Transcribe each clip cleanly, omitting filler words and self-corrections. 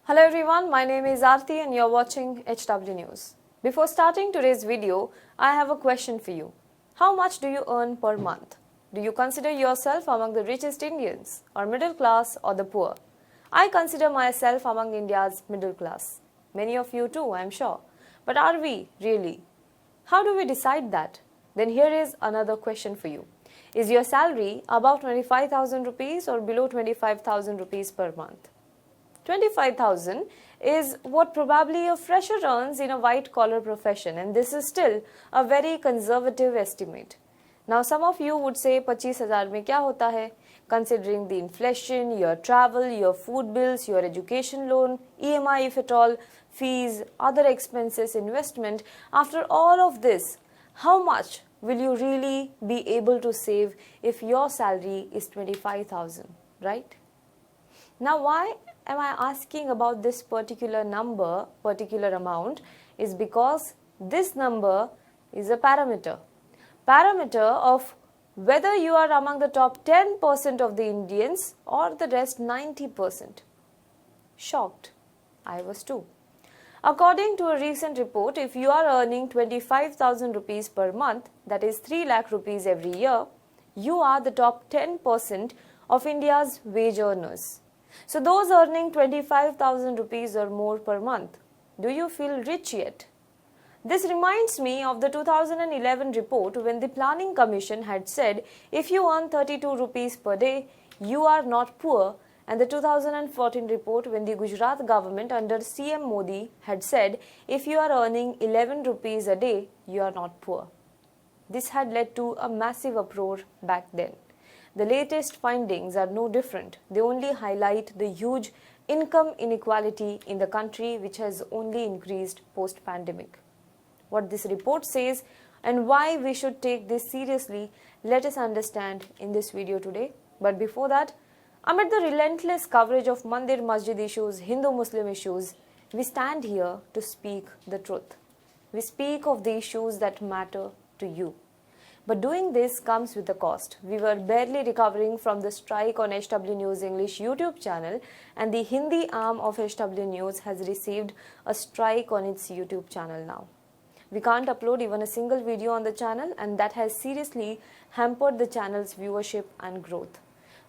Hello everyone, my name is Aarti and you're watching HW News. Before starting today's video, I have a question for you. How much do you earn per month? Do you consider yourself among the richest Indians, or middle class, or the poor? I consider myself among India's middle class. Many of you too, I'm sure. But are we really? How do we decide that? Then here is another question for you. Is your salary above 25,000 rupees or below 25,000 rupees per month? 25,000 is what probably a fresher earns in a white-collar profession, and this is still a very conservative estimate. Now, some of you would say 25,000 में क्या होता है? Considering the inflation, your travel, your food bills, your education loan, EMI if at all, fees, other expenses, investment, after all of this, how much will you really be able to save if your salary is 25,000, right? Now, why am I asking about this particular number, particular amount, is because this number is a parameter. Parameter of whether you are among the top 10% of the Indians or the rest 90%. Shocked. I was too. According to a recent report, if you are earning 25,000 rupees per month, that is 3 lakh rupees every year, you are the top 10% of India's wage earners. So those earning 25,000 rupees or more per month, do you feel rich yet? This reminds me of the 2011 report when the Planning Commission had said if you earn 32 rupees per day, you are not poor, and the 2014 report when the Gujarat government under CM Modi had said if you are earning 11 rupees a day, you are not poor. This had led to a massive uproar back then. The latest findings are no different. They only highlight the huge income inequality in the country, which has only increased post-pandemic. What this report says and why we should take this seriously, let us understand in this video today. But before that, amid the relentless coverage of Mandir Masjid issues, Hindu-Muslim issues, we stand here to speak the truth. We speak of the issues that matter to you. But doing this comes with a cost. We were barely recovering from the strike on HW News English YouTube channel, and the Hindi arm of HW News has received a strike on its YouTube channel now. We can't upload even a single video on the channel, and that has seriously hampered the channel's viewership and growth.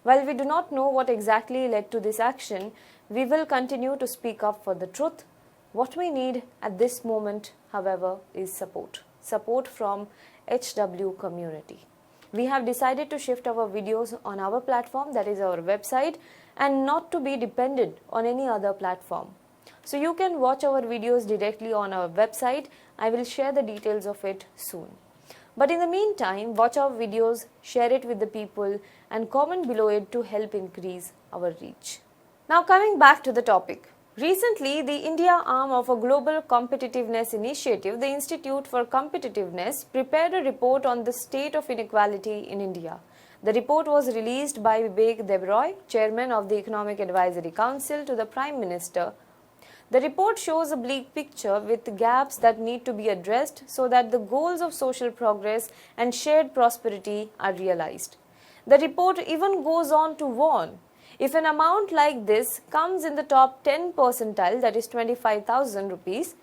While we do not know what exactly led to this action, we will continue to speak up for the truth. What we need at this moment, however, is support. Support from HW community. We have decided to shift our videos on our platform, that is our website, and not to be dependent on any other platform. So you can watch our videos directly on our website. I will share the details of it soon. But in the meantime, watch our videos, share it with the people, and comment below it to help increase our reach. Now coming back to the topic. Recently, the India arm of a global competitiveness initiative, the Institute for Competitiveness, prepared a report on the state of inequality in India. The report was released by Vivek Debroy, chairman of the Economic Advisory Council to the Prime Minister. The report shows a bleak picture with gaps that need to be addressed so that the goals of social progress and shared prosperity are realized. The report even goes on to warn, if an amount like this comes in the top 10 percentile, that is 25,000 rupees,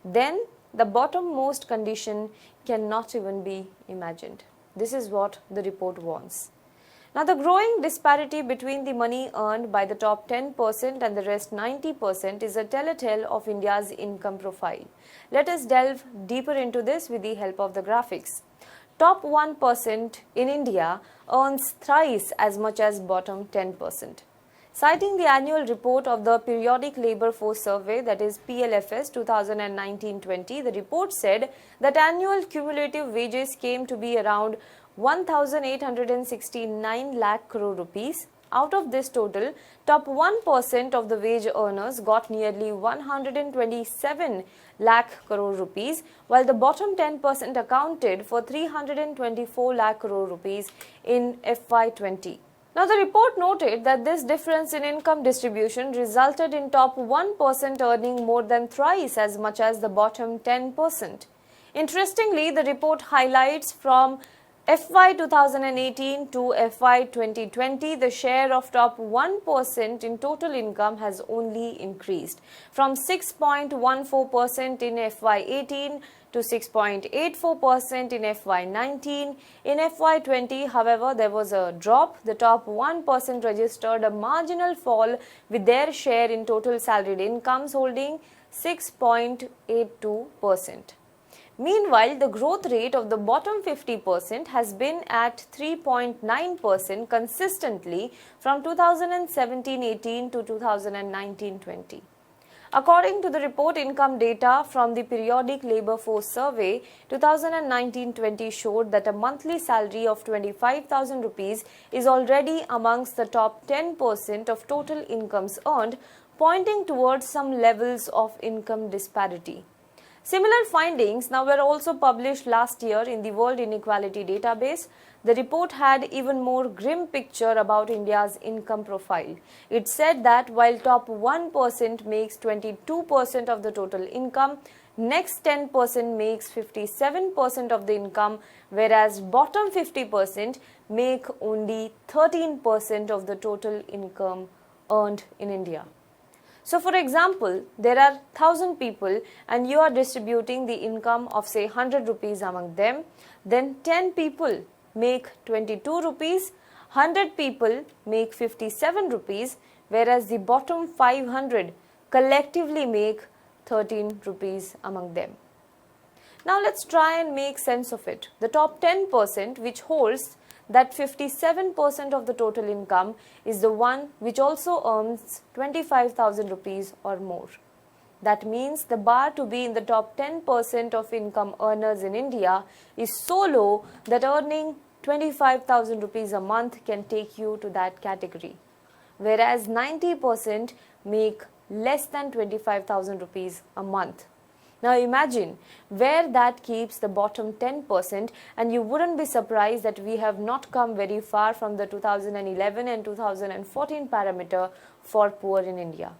then the bottommost condition cannot even be imagined. This is what the report warns. Now, the growing disparity between the money earned by the top 10% and the rest 90% is a telltale of India's income profile. Let us delve deeper into this with the help of the graphics. Top 1% in India earns thrice as much as bottom 10%. Citing the annual report of the Periodic Labour Force Survey, that is PLFS 2019-20, the report said that annual cumulative wages came to be around 1,869 lakh crore rupees. Out of this total, top 1% of the wage earners got nearly 127 lakh crore rupees, while the bottom 10% accounted for 324 lakh crore rupees in FY20. Now, the report noted that this difference in income distribution resulted in top 1% earning more than thrice as much as the bottom 10%. Interestingly, the report highlights from FY 2018 to FY 2020, the share of top 1% in total income has only increased from 6.14% in FY 18 to 6.84% in FY 19. In FY 20, however, there was a drop. The top 1% registered a marginal fall with their share in total salaried incomes holding 6.82%. Meanwhile, the growth rate of the bottom 50% has been at 3.9% consistently from 2017-18 to 2019-20. According to the report, income data from the Periodic Labour Force Survey 2019-20 showed that a monthly salary of 25,000 rupees is already amongst the top 10% of total incomes earned, pointing towards some levels of income disparity. Similar findings now were also published last year in the World Inequality database. The report had even more grim picture about India's income profile. It said that while top 1% makes 22% of the total income, next 10% makes 57% of the income, whereas bottom 50% make only 13% of the total income earned in India. So for example, there are 1,000 people and you are distributing the income of say 100 rupees among them, then 10 people make 22 rupees, 100 people make 57 rupees, whereas the bottom 500 collectively make 13 rupees among them. Now let's try and make sense of it. The top 10%, which holds that 57% of the total income, is the one which also earns 25,000 rupees or more. That means the bar to be in the top 10% of income earners in India is so low that earning 25,000 rupees a month can take you to that category, whereas 90% make less than 25,000 rupees a month. Now imagine where that keeps the bottom 10%, and you wouldn't be surprised that we have not come very far from the 2011 and 2014 parameter for poor in India.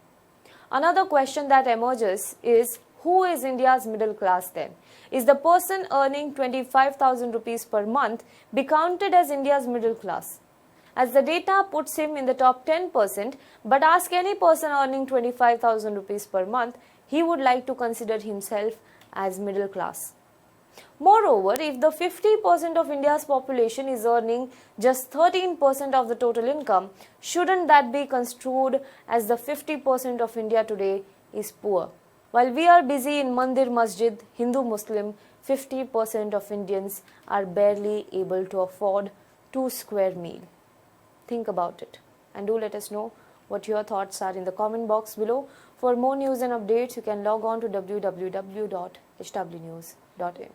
Another question that emerges is, who is India's middle class then? Is the person earning 25,000 rupees per month be counted as India's middle class? As the data puts him in the top 10%, but ask any person earning 25,000 rupees per month, he would like to consider himself as middle class. Moreover, if the 50% of India's population is earning just 13% of the total income, shouldn't that be construed as the 50% of India today is poor? While we are busy in Mandir Masjid, Hindu-Muslim, 50% of Indians are barely able to afford 2 square meal. Think about it and do let us know what your thoughts are in the comment box below. For more news and updates, you can log on to www.hwnews.in.